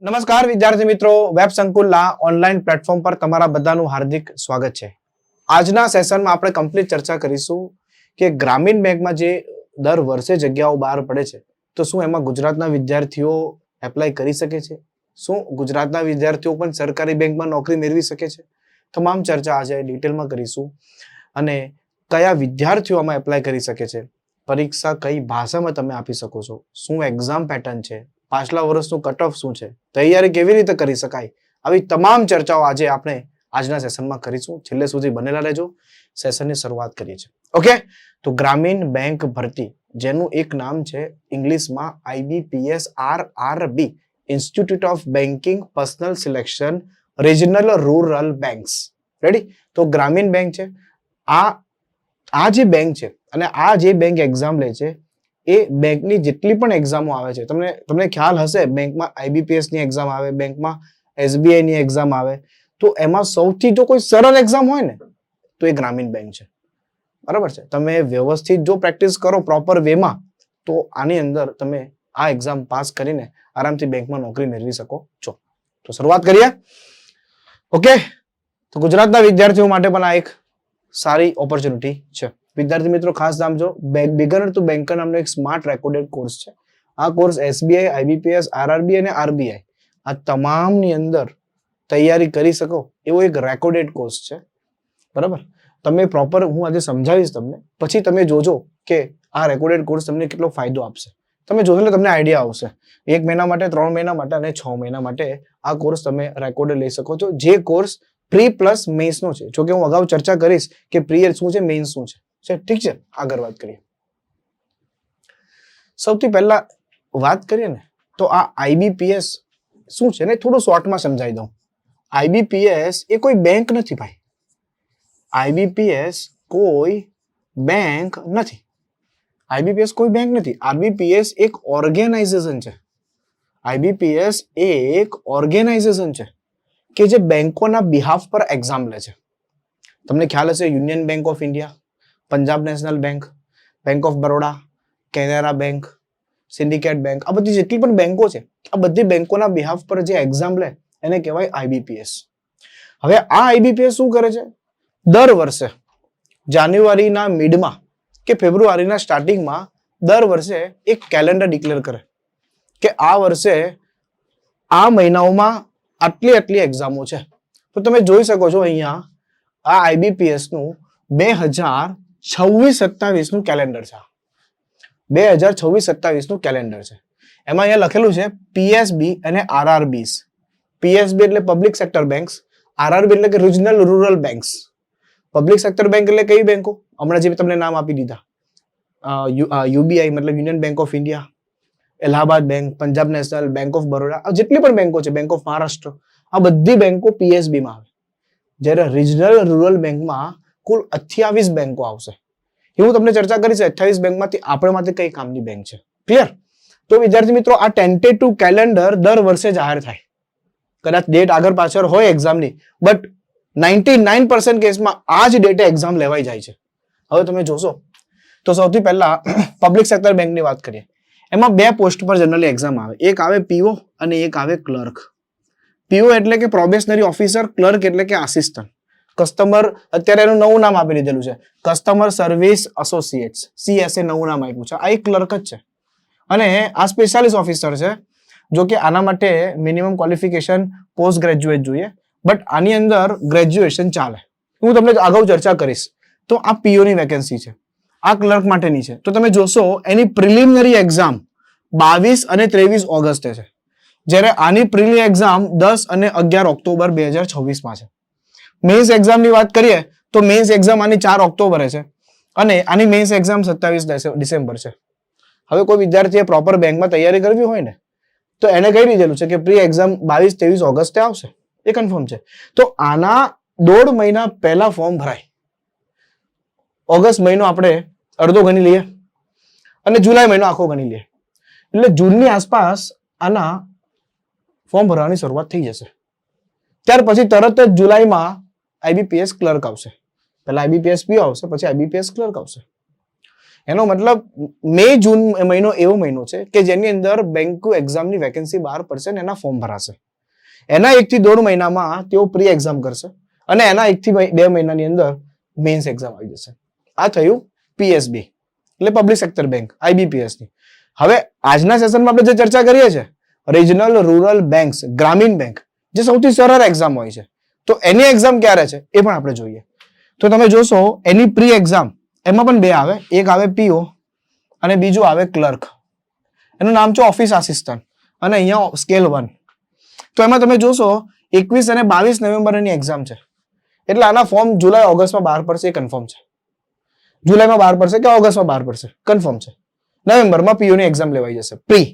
નમસ્કાર વિદ્યાર્થી મિત્રો, વેબ સંકુલના ઓનલાઈન પ્લેટફોર્મ પર તમારા બધાનું હાર્દિક સ્વાગત છે. આજના સેશનમાં આપણે કમ્પ્લીટ ચર્ચા કરીશું કે ગ્રામીણ બેંકમાં જે દર વર્ષે જગ્યાઓ બહાર પડે છે, તો શું એમાં ગુજરાતના વિદ્યાર્થીઓ એપ્લાય કરી શકે છે? શું ગુજરાતના વિદ્યાર્થીઓ પણ સરકારી બેંકમાં નોકરી મેળવી શકે છે? તમામ ચર્ચા આજે ડિટેલમાં કરીશું. અને કયા વિદ્યાર્થીઓ આમાં એપ્લાય કરી શકે છે, પરીક્ષા કઈ ભાષામાં તમે આપી શકો છો, શું એક્ઝામ પેટર્ન છે, પાછલા વર્ષનું કટ ઓફ શું છે, તૈયારી કેવી રીતે કરી શકાય, આવી તમામ ચર્ચાઓ આજે આપણે આજના સેશનમાં કરીશું. છેલ્લે સુધી બનેલા રહેજો. સેશનની શરૂઆત કરીએ છીએ. ઓકે, તો ગ્રામીણ બેંક ભરતી, જેનું એક નામ છે ઇંગ્લિશમાં IBPS RRB, institute of banking personal selection regional rural banks. Ready? તો ગ્રામીણ બેંક છે. આ જે બેંક છે અને આ જે બેંક એક્ઝામ લે છે, એ બેંકની જેટલી પણ એક્ઝામો આવે છે, તમને ખ્યાલ હશે, બેંકમાં IBPS ની એક્ઝામ આવે, બેંકમાં SBI ની એક્ઝામ આવે, તો એમાં સૌથી જો કોઈ સરળ એક્ઝામ હોય ને, તો એ ગ્રામીણ બેંક છે. બરાબર છે? તમે વ્યવસ્થિત જો પ્રેક્ટિસ કરો પ્રોપર વેમાં, તો આની અંદર તમે આ એક્ઝામ પાસ કરીને આરામથી બેંકમાં નોકરી મેળવી શકો છો. તો શરૂઆત કરીએ. ઓકે, તો ગુજરાતના વિદ્યાર્થીઓ માટે પણ આ એક સારી ઓપોર્ચ્યુનિટી છે. વિદ્યાર્થી મિત્રો ખાસ જાણજો, બિગનર ટુ બેન્કર નામનો એક સ્માર્ટ રેકોર્ડેડ કોર્સ છે. આ કોર્સ SBI, IBPS, RRB અને RBI આ તમામની અંદર તૈયારી કરી શકો એવો એક રેકોર્ડેડ કોર્સ છે. બરાબર? તમે પ્રોપર હું આજે સમજાવીશ તમને, પછી તમે જોજો કે આ રેકોર્ડેડ કોર્સ તમને કેટલો ફાયદો આપશે. તમે જોશો એટલે તમને આઈડિયા આવશે. 1 મહિના માટે, 3 મહિના માટે અને 6 મહિના માટે આ કોર્સ તમે રેકોર્ડેડ લઈ શકો છો. જે કોર્સ પ્રી પ્લસ મેઇન્સ નો છે. જોકે હું અગાઉ ચર્ચા કરીશ કે પ્રી શું છે, મેઇન્સ શું છે. ઠીક છે, આગળ વાત કરીએ. સૌથી પહેલા વાત કરીએ ને, તો આ IBPS શું છે ને થોડું શોર્ટમાં સમજાવી દઉં. IBPS એ કોઈ બેંક નથી ભાઈ. IBPS કોઈ બેંક નથી. IBPS કોઈ બેંક નથી. IBPS એક ઓર્ગેનાઇઝેશન છે. IBPS એક ઓર્ગેનાઇઝેશન છે કે જે બેંકોના બિહાફ પર એક્ઝામ લે છે. તમને ખ્યાલ હશે, union bank of India, Punjab national bank, bank of Baroda, Canara bank, syndicate bank, આ બધી જેટલી પણ બેંકો છે, આ બધી બેંકોના બિહાફ પર જે એક્ઝામ લે એને કહેવાય IBPS. હવે આ IBPS શું કરે છે? દર વર્ષે જાન્યુઆરીના મિડમાં કે ફેબ્રુઆરીના સ્ટાર્ટિંગમાં દર વર્ષે એક કેલેન્ડર ડિક્લેર કરે કે આ વર્ષે આ મહિનાઓમાં આટલી એક્ઝામો છે. તો તમે જોઈ શકો છો અહીંયા આ IBPS નું 2026-27 નું કેલેન્ડર છે. 2026-27 નું કેલેન્ડર છે. એમાં અહીંયા લખેલું છે PSB અને RRBs. PSB એટલે પબ્લિક સેક્ટર બેંક્સ, RRB એટલે કે regional rural banks. Public sector bank એટલે કઈ બેંકો? હમણાં જે તમને નામ આપી દીધા, UBI મતલબ union bank of India, Allahabad bank, Punjab national, bank of Baroda, જેટલી પણ બેંકો છે, બેંક ઓફ મહારાષ્ટ્ર, આ બધી બેંકો PSB માં આવે. જ્યારે રિજનલ રૂરલ બેંકમાં કુલ 28 બેંકો આવશે. એ હું તમને ચર્ચા કરીશ 28 બેંકમાંથી આપણે માટે કઈ કામની બેંક છે. ક્લિયર? તો વિદ્યાર્થી મિત્રો, આ ટેન્ટેટિવ કેલેન્ડર દર વર્ષે જાહેર થાય. કદાચ ડેટ આગળ પાછળ હોય એક્ઝામની, બટ 99% કેસમાં આ જ ડેટે એક્ઝામ લેવાઈ જાય છે. હવે તમે જોશો તો સૌથી પહેલા પબ્લિક સેક્ટર બેંકની વાત કરીએ. એમાં 2 પોસ્ટ પર જનરલી એક્ઝામ આવે. એક આવે PO અને એક આવે ક્લર્ક. PO એટલે કે પ્રોબેશનરી ઓફિસર, ક્લર્ક એટલે કે આસિસ્ટન્ટ. કસ્ટમર, અત્યારે એનું નવું નામ આપી દીધેલું છે, કસ્ટમર સર્વિસ એસોસિએટ્સ, CSA નવું નામ આપ્યું છે. આ એક ક્લર્ક જ છે અને આ સ્પેશિયાલિસ્ટ ઓફિસર છે. જો કે આના માટે મિનિમમ ક્વોલિફિકેશન પોસ્ટ ગ્રેજ્યુએટ જોઈએ, બટ આની અંદર ગ્રેજ્યુએશન ચાલે. હું તમને અગાઉ ચર્ચા કરીશ. તો આ PO ની વેકેન્સી છે, આ ક્લર્ક માટેની છે. તો તમે જોશો એની પ્રિલિમિનરી એક્ઝામ 22 અને 23 ઓગસ્ટે છે, જ્યારે આની પ્રિલી એક્ઝામ 10 અને 11 ઓક્ટોબર 2026 માં છે. મેન્સ એક્ઝામની વાત કરીએ તો મેન્સ એક્ઝામ આની 4 ઓક્ટોબરે છે અને આની મેન્સ એક્ઝામ 27 ડિસેમ્બર છે. હવે કોઈ વિદ્યાર્થીએ પ્રોપર બેંકમાં તૈયારી કરવી હોય ને, તો એને કહી દીધેલું છે કે પ્રી એક્ઝામ 22-23 ઓગસ્ટે આવશે. એ કન્ફર્મ છે. તો આના 1.5 મહિના પહેલા ફોર્મ ભરાય. ઓગસ્ટ મહિનો આપણે અડધો ગણી લઈએ અને જુલાઈ મહિનો આખો ગણી લઈએ, એટલે જૂનની આસપાસ આના ફોર્મ ભરવાની શરૂઆત થઈ જશે. ત્યાર પછી તરત જ જુલાઈમાં IBPS ક્લર્ક આવશે. પહેલા IBPS PO આવશે, પછી IBPS ક્લર્ક આવશે. એનો મતલબ મે જૂન મહિનો એવો મહિનો છે કે જેની અંદર બેંક એક્ઝામની વેકેન્સી બહાર પડશે ને એના ફોર્મ ભરાશે. એના 1 થી 1.5 મહિનામાં તેઓ પ્રી એક્ઝામ કરશે અને એના 1 થી 2 મહિનાની અંદર મેન્સ એક્ઝામ આવી જશે. આ થયું પીએસબી એટલે પબ્લિક સેક્ટર બેંક, આઈબીપીએસ ની. હવે આજના સેશનમાં આપણે જે ચર્ચા કરીએ છીએ રિજનલ રૂરલ બેંક્સ, ગ્રામીણ બેંક, જે સૌથી સરળ એક્ઝામ હોય છે, તો એની એક્ઝામ ક્યારે છે એ પણ આપણે જોઈએ. તો તમે જોશો એની પ્રી એક્ઝામ એમાં પણ 2 આવે, એક આવે પીઓ અને બીજું આવે ક્લર્ક. એનું નામ છે ઓફિસ આસિસ્ટન્ટ અને અહીંયા સ્કેલ 1. તો એમાં તમે જોશો 21 અને 22 નવેમ્બરની એક્ઝામ છે. એટલે આના ફોર્મ જુલાઈ ઓગસ્ટમાં બહાર પડશે એ કન્ફર્મ છે. જુલાઈમાં બહાર પડશે કે ઓગસ્ટમાં બહાર પડશે કન્ફર્મ છે. નવેમ્બરમાં પીઓની એક્ઝામ લેવાઈ જશે પ્રી,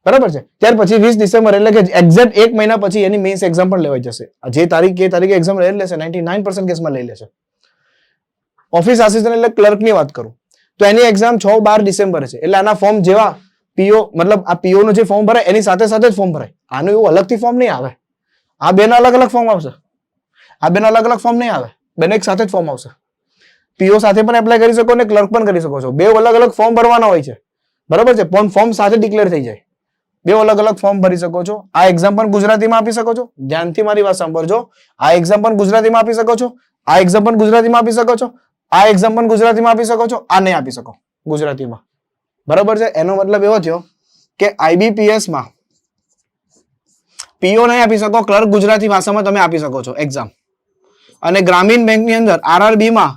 બરાબર છે. ત્યાર પછી 20 ડિસેમ્બર એટલે કે એક્ઝેક્ટ 1 મહિના પછી એની મેન્સ એક્ઝામ પણ લેવાઈ જશે. જે તારીખે એક્ઝામ લઈ લેશે 99% કેસમાં લઈ લેશે. ઓફિસ આસિસ્ટન્ટ એટલે ક્લર્કની વાત કરું તો એની એક્ઝામ 6-12 ડિસેમ્બર છે. એટલે આના ફોર્મ જેવા પીઓ મતલબ આ પીઓ નું જે ફોર્મ ભરાય એની સાથે સાથે જ ફોર્મ ભરાય. આનું એવું અલગથી ફોર્મ નહીં આવે. આ બેના અલગ અલગ ફોર્મ આવશે. આ બેના અલગ અલગ ફોર્મ નહીં આવે, બેને એક સાથે જ ફોર્મ આવશે. પીઓ સાથે પણ એપ્લાય કરી શકો અને ક્લર્ક પણ કરી શકો છો. 2 અલગ અલગ ફોર્મ ભરવાના હોય છે, બરાબર છે. પણ ફોર્મ સાથે ડિક્લેર થઈ જાય. 2 અલગ અલગ ફોર્મ ભરી શકો છો. આ એક્ઝામ પણ ગુજરાતીમાં આપી શકો છો. ધ્યાનથી મારી વાત સાંભળજો. આ એક્ઝામ પણ ગુજરાતીમાં આપી શકો છો. આ એક્ઝામ પણ ગુજરાતીમાં આપી શકો છો. આ એક્ઝામ પણ ગુજરાતીમાં આપી શકો છો. આ નહીં આપી શકો ગુજરાતીમાં, બરાબર છે. એનો મતલબ એવો થયો કે આઈબીપીએસ માં પીઓ નહીં આપી શકો, ક્લર્ક ગુજરાતી ભાષામાં તમે આપી શકો છો એક્ઝામ. અને ગ્રામીણ બેંકની અંદર આરઆરબી માં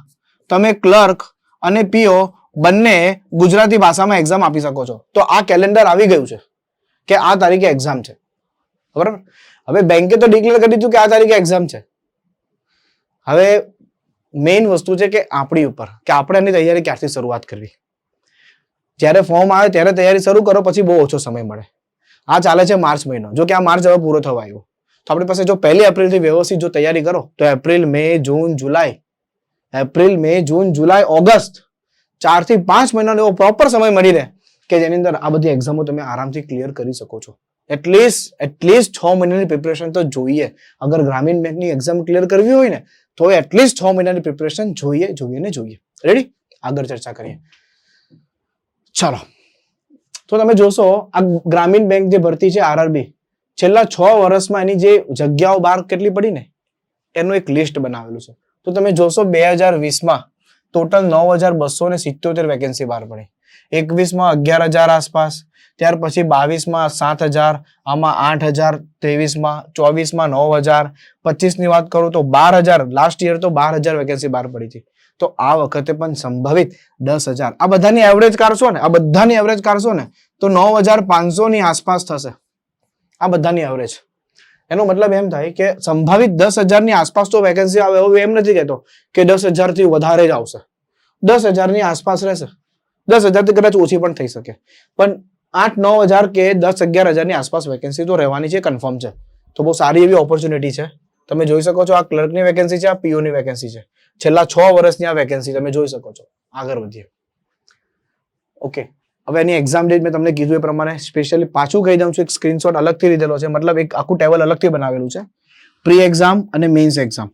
તમે ક્લર્ક અને પીઓ બંને ગુજરાતી ભાષામાં એક્ઝામ આપી શકો છો. તો આ કેલેન્ડર આવી ગયું છે કે આ તારીખે એક્ઝામ છે, બરાબર. હવે બેંકે તો ડિક્લેર કરી દીધું કે આ તારીખે એક્ઝામ છે. હવે મેઇન વસ્તુ છે કે આપણી ઉપર કે આપણે એની તૈયારી ક્યારથી શરૂઆત કરવી. જ્યારે ફોર્મ આવે ત્યારે તૈયારી શરૂ કરો, પછી બહુ ઓછો સમય મળે. આ ચાલે છે માર્ચ મહિનો. જો કે આ માર્ચ હવે પૂરો થવા આવ્યો, તો આપણી પાસે જો 1 એપ્રિલથી વ્યવસ્થિત જો તૈયારી કરો તો એપ્રિલ, મે, જૂન, જુલાઈ, ઓગસ્ટ 4 થી 5 મહિનાનો એવો પ્રોપર સમય મળી રહે કે જેની અંદર આ બધી એક્ઝામો તમે આરામથી ક્લિયર કરી શકો છો. એટલીસ્ટ 6 મહિનાની પ્રિપેરેશન તો જોઈએ. અગર ગ્રામીણ બેંકની એક્ઝામ ક્લિયર કરવી હોય ને તો એટલીસ્ટ 6 મહિનાની પ્રિપેરેશન જોઈએ. રેડી? આગળ ચર્ચા કરીએ. ચાલો, તો તમે જોશો આ ગ્રામીણ બેંક જે ભરતી છે આરઆરબી, છેલ્લા 6 વર્ષમાં એની જે જગ્યાઓ બહાર કેટલી પડી ને એનું એક લિસ્ટ બનાવેલું છે. તો તમે જોશો 2020માં ટોટલ 9,277 વેકેન્સી બહાર પડી. 21માં 11,000 આસપાસ, ત્યાર પછી 22માં 7,000, આમાં 8,000, 23માં 24માં 9,000, 25ની વાત કરું તો 12,000. લાસ્ટ યર તો 12,000 વેકેન્સી બહાર પડી હતી. તો આ વખતે પણ સંભવિત 10,000. આ બધાની એવરેજ કાઢશો ને તો 9,500 ની આસપાસ થશે. આ બધાની એવરેજ. એનો મતલબ એમ થાય કે સંભવિત 10,000 ની આસપાસ તો વેકેન્સી આવે. એવું એમ નથી કહેતો કે 10,000 થી વધારે જ આવશે. 10,000 ની આસપાસ રહેશે. 10,000 થી કદાચ ઓછી પણ થઈ શકે, પણ 8-9,000 કે 10-11,000 ની આસપાસ વેકેન્સી તો રહેવાની છે, કન્ફર્મ છે. તો બહુ સારી એવી ઓપોર્ચ્યુનિટી છે. તમે જોઈ શકો છો આ ક્લર્કની વેકેન્સી છે, આ પીઓની વેકેન્સી છે. છેલ્લા 6 વર્ષની આ વેકેન્સી તમે જોઈ શકો છો. આગળ વધીએ. ઓકે, હવે એની એક્ઝામ ડેટ મેં તમને કીધું એ પ્રમાણે સ્પેશિયલી પાછું કહી દઉં છું. એક સ્ક્રીનશોટ અલગથી લીધેલો છે, મતલબ એક આખું ટેબલ અલગથી બનાવેલું છે. પ્રી એક્ઝામ અને મેઇન્સ એક્ઝામ.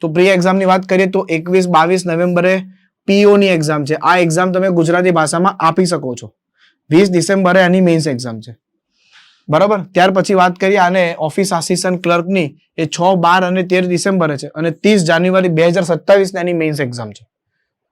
તો પ્રી એક્ઝામની વાત કરીએ તો 21-22 નવેમ્બરે પીઓની એક્ઝામ છે. આ એક્ઝામ તમે ગુજરાતી ભાષામાં આપી શકો છો. 20 ડિસેમ્બરે આની મેઇન્સ એક્ઝામ છે, બરાબર. ત્યાર પછી વાત કરીએ આને ઓફિસ આસિસ્ટન્ટ ક્લર્કની, એ 6, 12 અને 13 ડિસેમ્બરે છે અને 30 જાન્યુઆરી 2027 ની મેઇન્સ એક્ઝામ છે.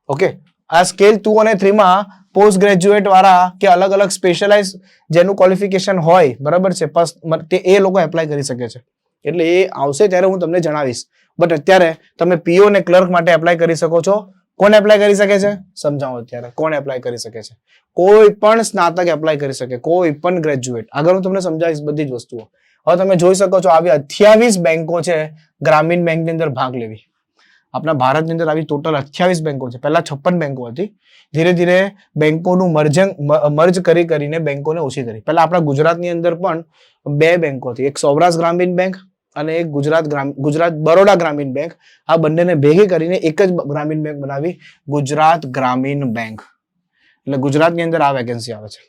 ઓકે, આ સ્કેલ 2 અને 3 માં પોસ્ટ ગ્રેજ્યુએટ વાળા કે અલગ અલગ સ્પેશિયલાઇઝ જેનું ક્વોલિફિકેશન હોય, બરાબર છે, એ લોકો એપ્લાય કરી શકે છે. એટલે એ આવશે ત્યારે હું તમને જણાવીશ. બટ અત્યારે તમે પીઓ અને ક્લર્ક માટે એપ્લાય કરી શકો છો. કોણ એપ્લાય કરી શકે છે સમજાવો. અત્યારે કોણ એપ્લાય કરી શકે છે? કોઈ પણ સ્નાતક એપ્લાય કરી શકે, કોઈ પણ ગ્રેજ્યુએટ. આગળ હું તમને સમજાવીશ બધી જ વસ્તુઓ. હવે તમે જોઈ શકો છો આવી 28 બેંકો છે ગ્રામીણ બેંકની અંદર ભાગ લેવી. આપણા ભારતની અંદર આવી ટોટલ 28 બેંકો છે. પહેલા 56 બેંકો હતી. ધીરે ધીરે બેંકોનું મર્જ કરીને બેંકોને ઓછી કરી. પહેલા આપણા ગુજરાતની અંદર પણ 2 બેંકો હતી, એક સૌરાષ્ટ્ર ગ્રામીણ બેંક અને એક ગુજરાત બરોડા ગ્રામીણ બેંક. આ બંનેને ભેગી કરીને એક જ ગ્રામીણ બેંક બનાવી, ગુજરાત ગ્રામીણ બેંક. એટલે ગુજરાતની અંદર આ વેકેન્સી આવે છે.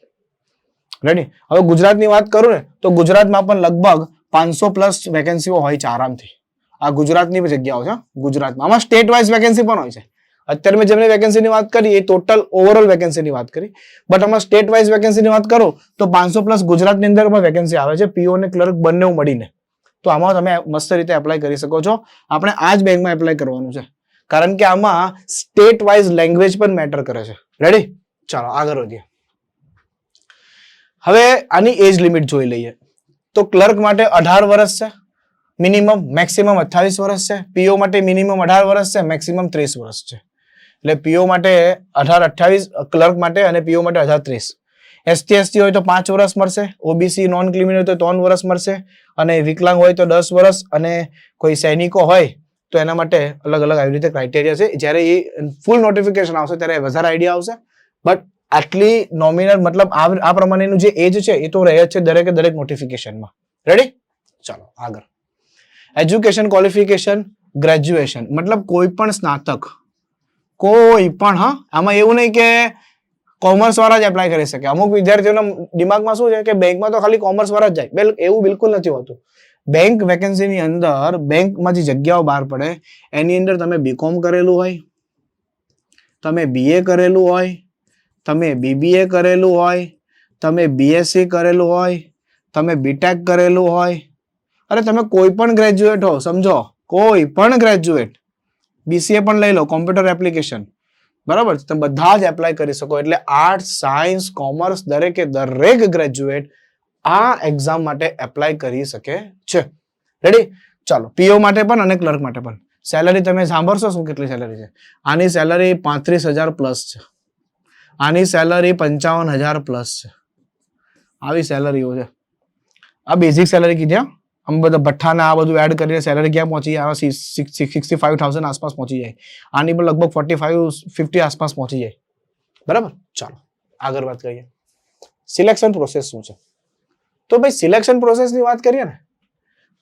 રેડી? હવે ગુજરાતની વાત કરું ને તો ગુજરાતમાં પણ લગભગ 500+ વેકેન્સીઓ હોય છે આરામથી. આ ગુજરાતની જગ્યાઓ છે ગુજરાતમાં. આમાં સ્ટેટ વાઇઝ વેકેન્સી પણ હોય છે. અત્યારે મેં જેમની વેકેન્સીની વાત કરી એ ટોટલ ઓવરઓલ વેકેન્સીની વાત કરી, બટ આમાં સ્ટેટ વાઇઝ વેકેન્સીની વાત કરું તો 500+ ગુજરાતની અંદર પણ વેકેન્સી આવે છે, પીઓ અને ક્લર્ક બંને મળીને. તો આમાં તમે મસ્ત રીતે એપ્લાય કરી શકો છો. આપણે આ જ બેંકમાં એપ્લાય કરવાનું છે, કારણ કે આમાં સ્ટેટ વાઇઝ લેંગ્વેજ પણ મેટર કરે છે. રેડી? ચાલો આગળ વધીએ. હવે આની એજ લિમિટ જોઈ લઈએ. તો ક્લર્ક માટે 18 વર્ષ છે મિનિમમ, મેક્સિમમ 28 વર્ષ છે. પીઓ માટે મિનિમમ 18 વર્ષ છે, મેક્સિમમ 30 વર્ષ છે. એટલે પીઓ માટે 18-28, ક્લર્ક માટે અને પીઓ માટે 18-30. ST/ST હોય તો 5 વર્ષ મળશે, ઓબીસી નોન ક્રિમિનલ હોય તો 3 વર્ષ મળશે, અને વિકલાંગ હોય તો 10 વર્ષ, અને કોઈ સૈનિકો હોય તો એના માટે અલગ અલગ આવી રીતે ક્રાઇટેરિયા છે. જ્યારે એ ફૂલ નોટિફિકેશન આવશે ત્યારે વધારે આઈડિયા આવશે, બટ આટલી નોમિનલ મતલબ આ પ્રમાણેનું જે એજ છે એ તો રહે જ છે દરેકે દરેક નોટિફિકેશનમાં. રેડી? ચાલો આગળ. એજ્યુકેશન ક્વોલિફિકેશન ગ્રેજ્યુએશન, મતલબ કોઈ પણ સ્નાતક, કોઈ પણ. હા, આમાં એવું નહીં કે કોમર્સ વાળા જ એપ્લાય કરી શકે. અમુક વિદ્યાર્થીઓના દિમાગમાં શું છે કે બેંકમાં તો ખાલી કોમર્સ વાળા જ જાય, એવું બિલકુલ નથી હોતું. બેંક વેકેન્સીની અંદર બેંકમાં જે જગ્યાઓ બહાર પડે એની અંદર તમે બીકોમ કરેલું હોય, તમે બીએ કરેલું હોય, તમે બીબીએ કરેલું હોય, તમે બીએસસી કરેલું હોય, તમે બીટેક કરેલું હોય, અરે તમે કોઈ પણ ગ્રેજ્યુએટ હો, સમજો કોઈ પણ ગ્રેજ્યુએટ, બીસીએ પણ લઈ લો, કોમ્પ્યુટર એપ્લિકેશન, બરાબર, તમે બધા જ એપ્લાય કરી શકો. એટલે આર્ટ્સ, સાયન્સ, કોમર્સ દરેકે દરેક ગ્રેજ્યુએટ આ એક્ઝામ માટે એપ્લાય કરી શકે છે. રેડી? ચાલો, પીઓ માટે પણ અને ક્લર્ક માટે પણ. સેલરી તમે સાંભળશો શું કેટલી સેલરી છે? આની સેલરી 35,000+ છે, આની સેલરી 55,000+ છે. આવી સેલરીઓ છે. આ બેઝિક સેલરી કીધી. આમ બધા ભઠ્ઠાના આ બધું એડ કરીને સેલરી ક્યાં પહોંચી જાય? 65,000 આસપાસ પહોંચી જાય. આની પણ લગભગ 45-50 આસપાસ પહોંચી જાય. બરાબર? ચાલો આગળ વાત કરીએ. સિલેક્શન પ્રોસેસ શું છે? તો ભાઈ સિલેક્શન પ્રોસેસની વાત કરીએ ને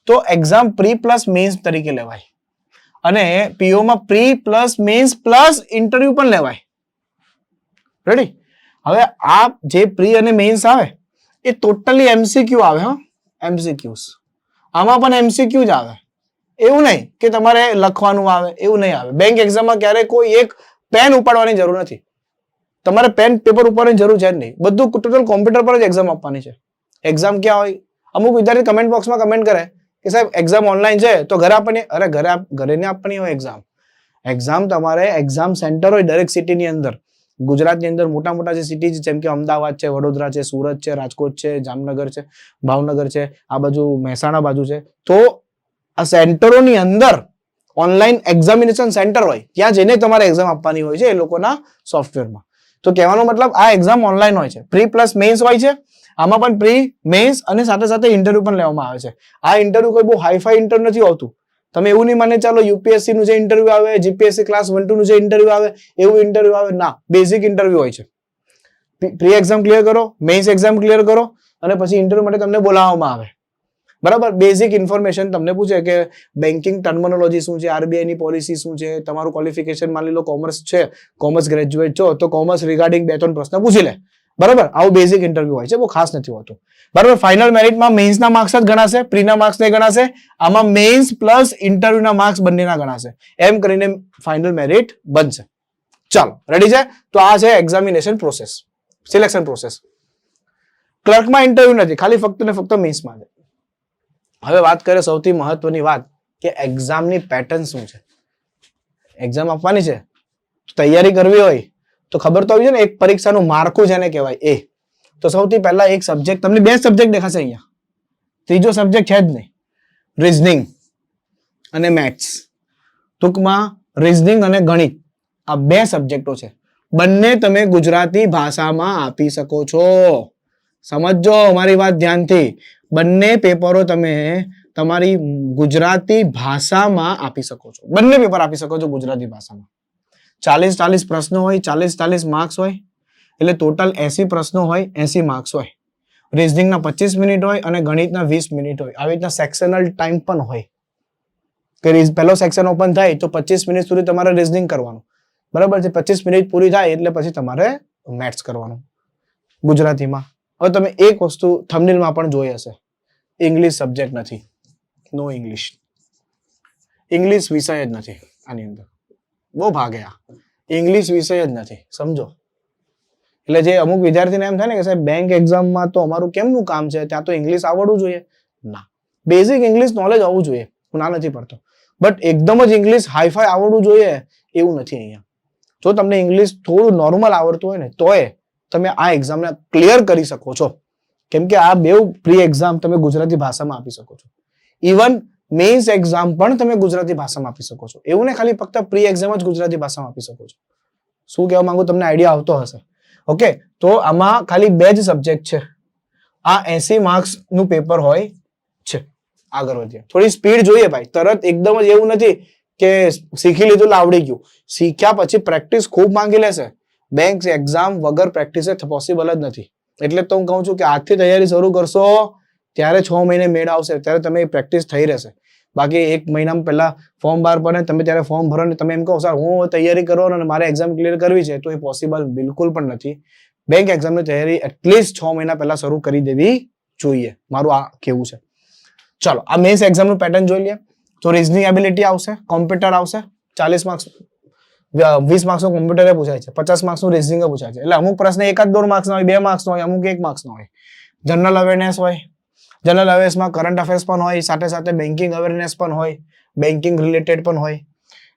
તો એક્ઝામ પ્રી પ્લસ મેન્સ તરીકે લેવાય, અને પીઓમાં pre plus mains plus interview પણ લેવાય. રેડી? હવે આ જે પ્રી અને મેન્સ આવે એ ટોટલી એમસીક્યુ આવે. હા, એમસીક્યુઝ. આમાં પણ એમસીક્યુ જ આવે, એવું નહીં કે તમારે લખવાનું આવે, એવું નહીં આવે. બેંક એક્ઝામમાં ક્યારેય કોઈ એક પેન ઉપાડવાની જરૂર નથી. તમારે પેન પેપર ઉપાડવાની જરૂર છે જ નહીં. બધું ટોટલ કોમ્પ્યુટર પર જ એક્ઝામ આપવાની છે. એક્ઝામ ક્યાં હોય? અમુક વિદ્યાર્થી કમેન્ટ બોક્સમાં કમેન્ટ કરે કે સાહેબ એક્ઝામ ઓનલાઈન છે તો ઘરે આપવાની. અરે ઘરે નહીં આપવાની હોય એક્ઝામ. એક્ઝામ તમારે એક્ઝામ સેન્ટર હોય દરેક સિટીની અંદર. ગુજરાતની અંદર મોટા મોટા જે સિટી જેમ કે અમદાવાદ છે, વડોદરા છે, સુરત છે, રાજકોટ છે, જામનગર છે, ભાવનગર છે, આ બાજુ મહેસાણા બાજુ છે, તો આ સેન્ટરોની અંદર ઓનલાઈન એક્ઝામિનેશન સેન્ટર હોય, ત્યાં જઈને તમારે એક્ઝામ આપવાની હોય છે એ લોકોના સોફ્ટવેરમાં. તો કહેવાનો મતલબ આ એક્ઝામ ઓનલાઈન હોય છે. પ્રી પ્લસ મેન્સ હોય છે. આમાં પણ પ્રી, મેન્સ અને સાથે સાથે ઇન્ટરવ્યુ પણ લેવામાં આવે છે. આ ઇન્ટરવ્યુ કોઈ બહુ હાઈફાઈ ઇન્ટરવ્યુ નથી હોતું. તમે એવું નહીં માને ચાલો યુપીએસસી નું જે ઇન્ટરવ્યુ આવે, જીપીએસસી ક્લાસ 1-2 નું જે ઇન્ટરવ્યુ આવે એવું ઇન્ટરવ્યુ આવે ના. બેઝિક ઇન્ટરવ્યુ હોય છે. પ્રી એક્ઝામ ક્લિયર કરો, મેન્સ એક્ઝામ ક્લિયર કરો, અને પછી ઇન્ટરવ્યુ માટે તમને બોલાવવામાં આવે. બરાબર? બેઝિક ઇન્ફોર્મેશન તમને પૂછે કે બેન્કિંગ ટર્મિનોલોજી શું છે, આરબીઆઈ ની પોલિસી શું છે, તમારું ક્વોલિફિકેશન માની લો કોમર્સ છે, કોમર્સ ગ્રેજ્યુએટ છો તો કોમર્સ રિગાર્ડિંગ 2-3 પ્રશ્ન પૂછી લે. બરાબર? આવું બેઝિક ઇન્ટરવ્યુ હોય છે, બહુ ખાસ નથી હોતું. બરાબર? ફાઇનલ મેરિટમાં મેન્સના માર્ક્સ જ ગણાશે, પ્રીના માર્ક્સ નહીં ગણાશે. આમાં મેન્સ પ્લસ ઇન્ટરવ્યુના માર્ક્સ બંનેના ગણાશે. એમ કરીને ફાઇનલ મેરિટ બનશે. ચાલો, રેડી છે? તો આ છે એક્ઝામિનેશન પ્રોસેસ, સિલેક્શન પ્રોસેસ. ક્લર્કમાં ઇન્ટરવ્યુ નથી, ખાલી ફક્ત ને ફક્ત મેન્સમાં છે. હવે વાત કરીએ સૌથી મહત્વની વાત કે એક્ઝામની પેટર્ન શું છે. એક્ઝામ આપવાની છે, તૈયારી કરવી હોય તો ખબર તો આવી છે ને, એક પરીક્ષાનું માળખું જેને કહેવાય એ. તો સૌથી પહેલા એક સબ્જેક્ટ, તમને 2 સબ્જેક્ટ દેખાશે અહીંયા, ત્રીજો સબ્જેક્ટ છે જ નહીં. રીઝનિંગ અને મેથ્સ. ટૂંકમાં રીઝનિંગ અને ગણિત આ 2 સબ્જેક્ટો છે. બંને તમે ગુજરાતી ભાષામાં આપી શકો છો. સમજો મારી વાત ધ્યાનથી. બંને પેપરો તમે તમારી ગુજરાતી ભાષામાં આપી શકો છો. બંને પેપર આપી શકો છો ગુજરાતી ભાષામાં. 40-40 પ્રશ્નો હોય, 40-40 માર્ક્સ હોય, એટલે ટોટલ 80 પ્રશ્નો હોય, 80 માર્ક્સ હોય. રીઝનિંગના 25 મિનિટ હોય અને ગણિતના 20 મિનિટ હોય. આવી રીતના સેક્શનલ ટાઈમ પણ હોય કે પહેલો સેક્શન ઓપન થાય તો 25 મિનિટ સુધી તમારે રીઝનિંગ કરવાનું. બરાબર છે? 25 મિનિટ પૂરી થાય એટલે પછી તમારે મેથ્સ કરવાનું ગુજરાતીમાં. હવે તમે એક વસ્તુ થંબનેલમાં પણ જોઈ હશે, ઇંગ્લિશ સબ્જેક્ટ નથી. નો ઇંગ્લિશ. ઇંગ્લિશ વિષય જ નથી આની અંદર. બહુ ભાગે આ ઇંગ્લિશ વિષય જ નથી, સમજો. એટલે જે અમુક વિદ્યાર્થીને એમ થાય ને કે સાહેબ બેંક એક્ઝામમાં તો અમારું કેમનું કામ છે, ત્યાં તો ઇંગ્લિશ આવડવું જોઈએ. ના, બેઝિક ઇંગ્લિશ નોલેજ હોવું જોઈએ, હું ના નથી પડતો, બટ એકદમ જ ઇંગ્લિશ હાઈફાઈ આવડવું જોઈએ એવું નથી અહીંયા. જો તમને ઇંગ્લિશ થોડું નોર્મલ આવડતું હોય ને તોય તમે આ એક્ઝામને ક્લિયર કરી શકો છો, કેમ કે આ બેઉ પ્રી એક્ઝામ તમે ગુજરાતી ભાષામાં આપી શકો છો. ઇવન મેઇન્સ એક્ઝામ પણ તમે ગુજરાતી ભાષામાં આપી શકો છો. એવું ને ખાલી ફક્ત પ્રી એક્ઝામ જ ગુજરાતી ભાષામાં આપી શકો છો. શું કહેવા માંગુ તમને આઈડિયા આવતો હશે. ઓકે, તો આમાં ખાલી 2 જ સબ્જેક્ટ છે. આ 80 માર્ક્સ નું પેપર હોય છે. આગળ વધીએ, થોડી સ્પીડ જોઈએ ભાઈ. તરત એકદમ જ એવું નથી કે શીખી લીધું આવડી ગયું. શીખ્યા પછી પ્રેક્ટિસ ખૂબ માંગી લેશે. બેંક એક્ઝામ વગર પ્રેક્ટિસ પોસિબલ જ નથી. એટલે તો હું કહું છું કે આજથી તૈયારી શરૂ કરશો ત્યારે 6 મહિને મેળ આવશે, ત્યારે તમે પ્રેક્ટિસ થઈ રહેશે. બાકી 1 મહિના પહેલા ફોર્મ બહાર પડે, તમે ત્યારે ફોર્મ ભરો ને તમે એમ કહો સર હું તૈયારી કરો અને મારે એક્ઝામ ક્લિયર કરવી છે, તો એ પોસિબલ બિલકુલ પણ નથી. બેંક એક્ઝામની તૈયારી એટલીસ્ટ 6 મહિના પહેલા શરૂ કરી દેવી જોઈએ, મારું આ કેવું છે. ચલો, આ મેન્સ એક્ઝામનું પેટર્ન જોઈ લઈએ. તો રીઝનિંગ એબિલિટી આવશે, કોમ્પ્યુટર આવશે, 40 માર્ક્સ 20 માર્ક્સનું કોમ્પ્યુટરે પૂછાય છે, 50 માર્ક્સનું રીઝનિંગ પૂછાય છે. એટલે અમુક પ્રશ્ન 1-2 માર્ક્સના હોય, 2 માર્ક્સનો હોય, અમુક 1 માર્ક્સનો હોય. જનરલ અવેરનેસ હોય, જનરલ અવેરનેસમાં કરંટ અફેર્સ પણ હોય, સાથે સાથે બેન્કિંગ અવેરનેસ પણ હોય, બેન્કિંગ રિલેટેડ પણ હોય.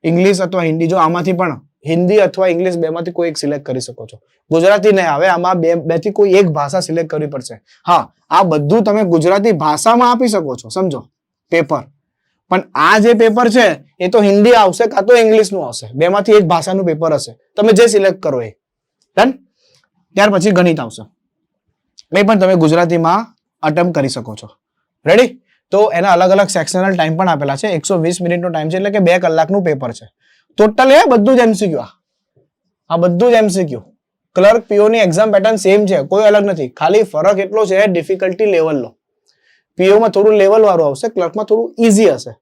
ઇંગ્લિશ અથવા હિન્દી, જો આમાંથી પણ હિન્દી અથવા ઇંગ્લિશ બેમાંથી કોઈ એક સિલેક્ટ કરી શકો છો. ગુજરાતી નહીં આવે, આમાં બેથી કોઈ એક ભાષા સિલેક્ટ કરવી પડશે. હા, આ બધું તમે ગુજરાતી ભાષામાં આપી શકો છો, સમજો પેપર. પણ આ જે પેપર છે એ તો હિન્દી આવશે કાં તો ઇંગ્લિશનું આવશે, બેમાંથી એક ભાષાનું પેપર હશે. તમે જે સિલેક્ટ કરો એ ડન. ત્યાર પછી ગણિત આવશે, એ પણ તમે ગુજરાતીમાં અટેમ્પ્ટ કરી શકો છો. રેડી? તો એના અલગ અલગ સેક્શનલ ટાઈમ પણ આપેલા છે. 120 મિનિટનો ટાઈમ છે, એટલે કે 2 કલાકનું પેપર છે. ટોટલ એ બધું જ એમસીક્યુ. આ બધું જ એમસીક્યુ. ક્લર્ક પીઓની એક્ઝામ પેટર્ન સેમ છે, કોઈ અલગ નથી. ખાલી ફરક એટલો છે ડિફિકલ્ટી લેવલનો. પીઓમાં થોડું લેવલ વાળું આવશે, ક્લર્કમાં થોડું ઈઝી હશે.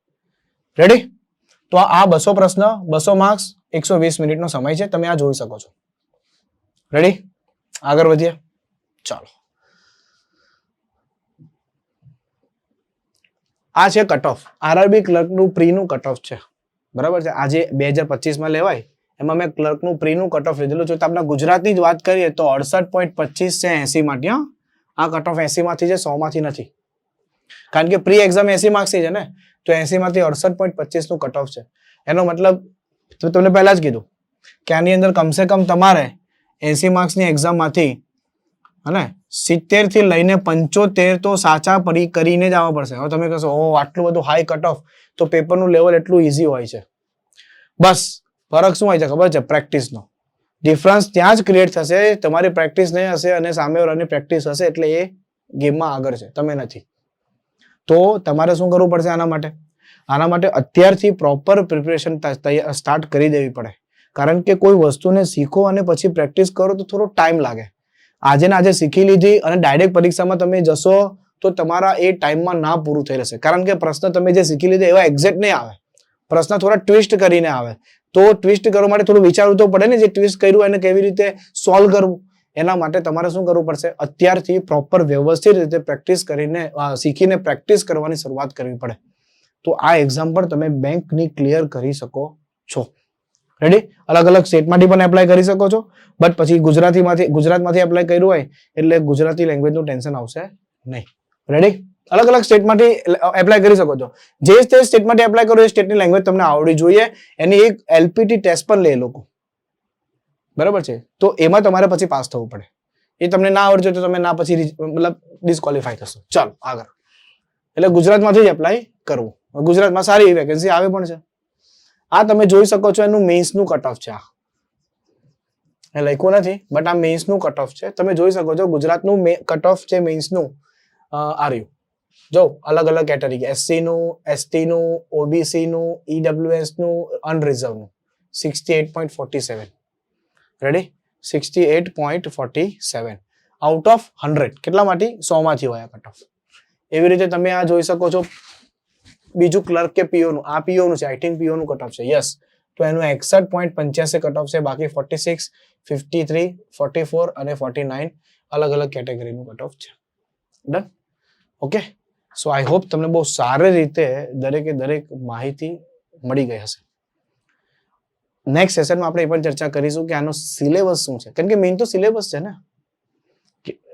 રેડી? તો આ 200 પ્રશ્ન, 200 માર્ક્સ, 120 મિનિટનો સમય છે, તમે આ જોઈ શકો છો. રેડી? આગળ વધીએ. ચાલો, આ છે કટ ઓફ. આરઆરબી ક્લર્કનું પ્રીનું કટ ઓફ છે, બરાબર છે. આજે 2025માં લેવાય એમાં મેં ક્લર્કનું પ્રીનું કટ ઓફ લીધેલું છે. તો આપણે ગુજરાતની જ વાત કરીએ તો 68.25 છે 80 માંથી. આ કટ ઓફ 80 માંથી છે, 100 માંથી નથી. કારણ કે પ્રી એક્ઝામ 80 માર્ક્સની છે ને, તો 80 માંથી 68.25 નું કટ ઓફ છે. એનો મતલબ તમને પહેલા જ કીધું કે આની અંદર કમસે કમ તમારે 80 માર્ક્સની એક્ઝામમાંથી અને 70 થી લઈને 75 તો સાચા કરીને જ આવવા પડશે. હવે તમે કહેશો ઓ આટલું બધું હાઈ કટ ઓફ, તો પેપરનું લેવલ એટલું ઈઝી હોય છે. બસ ફરક શું હોય છે ખબર છે? પ્રેક્ટિસનો ડિફરન્સ ત્યાં જ ક્રિએટ થશે. તમારી પ્રેક્ટિસ નહીં હશે અને સામેવાળાની પ્રેક્ટિસ હશે, એટલે એ ગેમમાં આગળ છે, તમે નથી. તો તમારે શું કરવું પડશે આના માટે અત્યારથી પ્રોપર પ્રિપેરેશન સ્ટાર્ટ કરી દેવી પડે. કારણ કે કોઈ વસ્તુને શીખો અને પછી પ્રેક્ટિસ કરો તો થોડો ટાઈમ લાગે. આજે ને આજે શીખી લીધી અને ડાયરેક્ટ પરીક્ષામાં તમે જશો તો તમારા એ ટાઈમમાં ના પૂરું થઈ રહેશે. કારણ કે પ્રશ્ન તમે જે શીખી લીધા એવા એક્ઝેક્ટ નહીં આવે, પ્રશ્ન થોડા ટ્વિસ્ટ કરીને આવે. તો ટ્વિસ્ટ કરવા માટે થોડું વિચારવું તો પડે ને, જે ટ્વિસ્ટ કર્યું એને કેવી રીતે સોલ્વ કરવું. એના માટે તમારે શું કરવું પડશે? અત્યારથી પ્રોપર વ્યવસ્થિત રીતે પ્રેક્ટિસ કરીને શીખીને પ્રેક્ટિસ કરવાની શરૂઆત કરવી પડે. તો આ એક્ઝામ પણ તમે બેંકની ક્લિયર કરી શકો છો. રેડી? અલગ અલગ સ્ટેટમાંથી પણ એપ્લાય કરી શકો છો, બટ પછી ગુજરાતમાંથી એપ્લાય કર્યું હોય એટલે ગુજરાતી લેંગ્વેજનું ટેન્શન આવશે નહીં. રેડી? અલગ અલગ સ્ટેટમાંથી એપ્લાય કરી શકો છો. જે સ્ટેટમાંથી એપ્લાય કરો એ સ્ટેટની લેંગ્વેજ તમને આવડવી જોઈએ. એની એક એલપીટી ટેસ્ટ પણ લે લોકો, બરાબર છે? તો એમાં તમારે પછી પાસ થવું પડે. એ તમને ના આવડશે તો તમે ના પછી મતલબ ડિસ્કોલિફાય થશો. ચાલો આગળ. એટલે ગુજરાતમાંથી જ એપ્લાય કરવું. ગુજરાતમાં સારી વેકેન્સી આવે પણ છે. આ તમે જોઈ શકો છો, એનું મેઇન્સનું કટ ઓફ છે. એ લખ્યું નથી, બટ આ મેઇન્સનું કટ ઓફ છે. તમે જોઈ શકો છો ગુજરાતનું કટ ઓફ છે મેઇન્સનું. આર્યું જો અલગ અલગ કેટેગરી, એસસી નું, એસટી નું, ઓબીસી નું, ઈડબ્લ્યુએસ નું, અનરિઝર્વ નું 68.47. રેડી? 68.47 out of 100. કેટલામાંથી? 100 માંથી હોય આ કટ ઓફ. એવી રીતે તમે આ જોઈ શકો છો. બીજું ક્લર્ક કે પીઓ નું, આ પીઓ નું છે, આઈ થિંક પીઓ નું કટ ઓફ છે. યસ, તો એનું 61.85 કટ ઓફ છે. બાકી 46, 53, 44 અને 49 અલગ અલગ કેટેગરીનું કટ ઓફ છે. Done? Okay, so I hope તમને બહુ સારી રીતે દરેકે દરેક માહિતી મળી ગઈ હશે. નેક્સ્ટ સેશનમાં આપણે એ પણ ચર્ચા કરીશું કે આનો સિલેબસ શું છે, કારણ કે મેઇન તો સિલેબસ છે ને.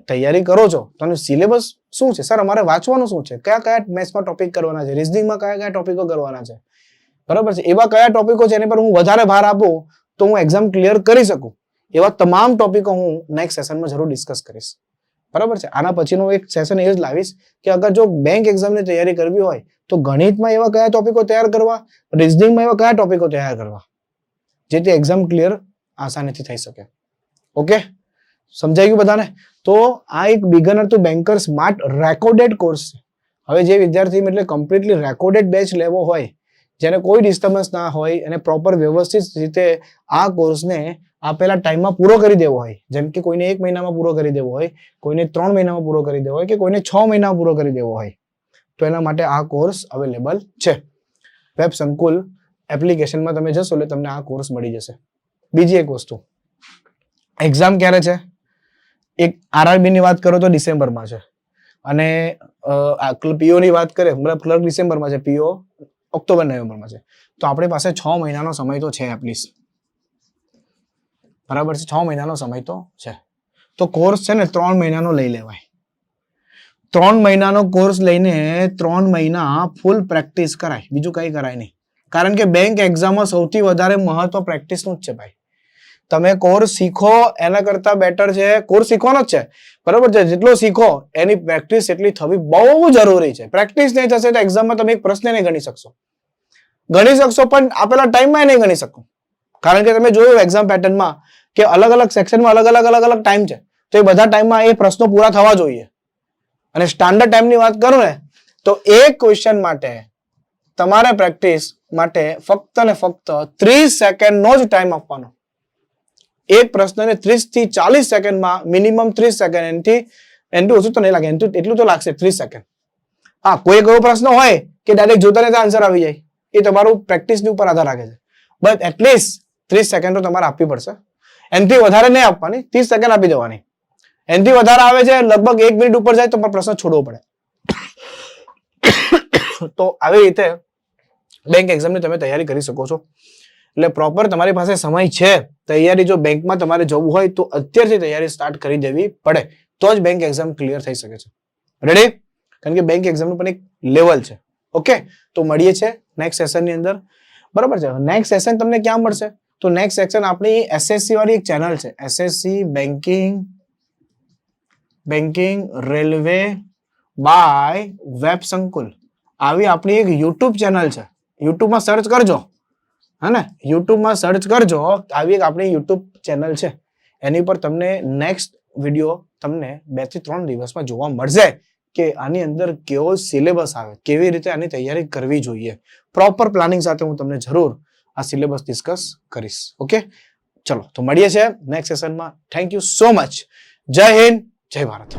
તૈયારી કરો છો તો આનું સિલેબસ શું છે? સર અમારે વાંચવાનું શું છે, કયા કયા મેથ્સમાં ટોપિક કરવાના છે, રિઝનિંગમાં કયા કયા ટોપિકો કરવાના છે, બરાબર છે, એવા કયા ટોપિકો છે એની પર હું વધારે ભાર આપું તો હું એક્ઝામ ક્લિયર કરી શકું, એવા તમામ ટોપિકો હું નેક્સ્ટ સેશનમાં જરૂર ડિસ્કસ કરીશ. બરાબર છે. આના પછીનો એક સેશન એ જ લાવીશ કે અગર જો બેંક એક્ઝામની તૈયારી કરવી હોય તો ગણિતમાં એવા કયા ટોપિકો તૈયાર કરવા, રિઝનિંગમાં એવા કયા ટોપિકો તૈયાર કરવા, જેથી એક્ઝામ ક્લિયર આસાનીથી થઈ શકે. ઓકે, સમજાઈ ગયું બધાને? તો આ એક beginner to banker smart recorded course છે. હવે જે વિદ્યાર્થી એટલે કમ્પ્લીટલી રેકોર્ડેડ બેચ લેવો હોય, જેને કોઈ ડિસ્ટર્બન્સ ના હોય અને પ્રોપર વ્યવસ્થિત રીતે આ કોર્સને આપેલા ટાઈમમાં પૂરો કરી દેવો હોય, જેમ કે કોઈને 1 મહિનામાં પૂરો કરી દેવો હોય, કોઈને 3 મહિનામાં પૂરો કરી દેવો હોય કે કોઈને 6 મહિનામાં પૂરો કરી દેવો હોય, તો એના માટે આ કોર્સ અવેલેબલ છે. વેબ સંકુલ એપ્લિકેશનમાં તમે જશો એટલે તમને આ કોર્સ મળી જશે. બીજી એક વસ્તુ, એક્ઝામ ક્યારે છે? એક આરઆરબી ની વાત કરો તો ડિસેમ્બરમાં છે, અને પીઓ ની વાત કરીએ મતલબ ક્લર્ક ડિસેમ્બરમાં છે, પીઓ ઓક્ટોબર નવેમ્બરમાં છે. તો આપણી પાસે 6 મહિનાનો સમય તો છે એટલીસ્ટ. બરાબર છે, 6 મહિનાનો સમય તો છે. તો કોર્સ છે ને 3 મહિનાનો લઈ લેવાય. 3 મહિનાનો કોર્સ લઈને 3 મહિના ફૂલ પ્રેક્ટિસ કરાય, બીજું કઈ કરાય નહીં. કારણ કે બેંક એક્ઝામમાં સૌથી વધારે મહત્વ પ્રેક્ટિસનું જ છે ભાઈ. તમે કોર્સ શીખો એના કરતા બેટર છે, કોર્સ શીખવાનો જ છે, બરાબર છે, જેટલો શીખો એની પ્રેક્ટિસ એટલી થવી બહુ જરૂરી છે. પ્રેક્ટિસ નહીં થશે તો એક્ઝામમાં તમે એક પ્રશ્ન નહીં ગણી શકશો પણ આપેલા ટાઈમમાં નહીં ગણી શકો. કારણ કે તમે જોયું એક્ઝામ પેટર્નમાં કે અલગ અલગ સેક્શનમાં અલગ અલગ ટાઈમ છે, તો એ બધા ટાઈમમાં એ પ્રશ્નો પૂરા થવા જોઈએ. અને સ્ટાન્ડર્ડ ટાઈમની વાત કરું ને તો એક ક્વેશ્ચન માટે તમારે પ્રેક્ટિસ માટે ફક્ત ને ફક્ત 30 સેકન્ડનો જ ટાઈમ આપવાનો. એક પ્રશ્નને 30 થી 40 સેકન્ડમાં મિનિમમ 30 સેકન્ડ, એનાથી ઓછું તો નહીં લાગે, એટલું તો લાગશે 30 સેકન્ડ. હા, કોઈ એક એવો પ્રશ્ન હોય કે ડાયરેક્ટ જોતા રહેતા આન્સર આવી જાય, એ તમારું પ્રેક્ટિસની ઉપર આધાર રાખે છે. બટ એટલીસ્ટ 30 સેકન્ડ તો તમારે આપવી પડશે. એનાથી વધારે નહીં આપવાની, 30 સેકન્ડ આપી દેવાની. એનાથી વધારે આવે છે લગભગ 1 મિનિટ ઉપર જાય તો પ્રશ્ન છોડવો પડે. તો આવી રીતે બેંક એક્ઝામની તમે તૈયારી કરી શકો છો. એટલે પ્રોપર તમારી પાસે સમય છે. તૈયારી જો બેંકમાં તમારે જવું હોય તો અત્યારથી તૈયારી સ્ટાર્ટ કરી દેવી પડે, તો જ બેંક એક્ઝામ ક્લિયર થઈ શકે છે. રેડી? કારણ કે બેંક એક્ઝામનું પણ એક લેવલ છે. ઓકે, તો મળીએ છે નેક્સ્ટ સેશનની અંદર. બરાબર છે. નેક્સ્ટ સેશન તમને ક્યાં મળશે? તો નેક્સ્ટ સેશન આપણી એસએસસી વાળી એક ચેનલ છે, SSC banking railway by web Sankul. આવી આપણી એક યુટ્યુબ ચેનલ છે. યુટ્યુબમાં સર્ચ કરજો, હા ને, યુટ્યુબમાં સર્ચ કરજો, આવી એક આપણી યુટ્યુબ ચેનલ છે. એની પર તમને નેક્સ્ટ વિડીયો તમને 2 થી 3 દિવસમાં જોવા મળશે કે આની અંદર કેવો સિલેબસ આવે, કેવી રીતે આની તૈયારી કરવી જોઈએ. પ્રોપર પ્લાનિંગ સાથે હું તમને જરૂર આ સિલેબસ ડિસ્કસ કરીશ. ઓકે, ચલો તો મળીએ છીએ નેક્સ્ટ સેશનમાં. Thank you so much. જય હિન્દ, જય ભારત.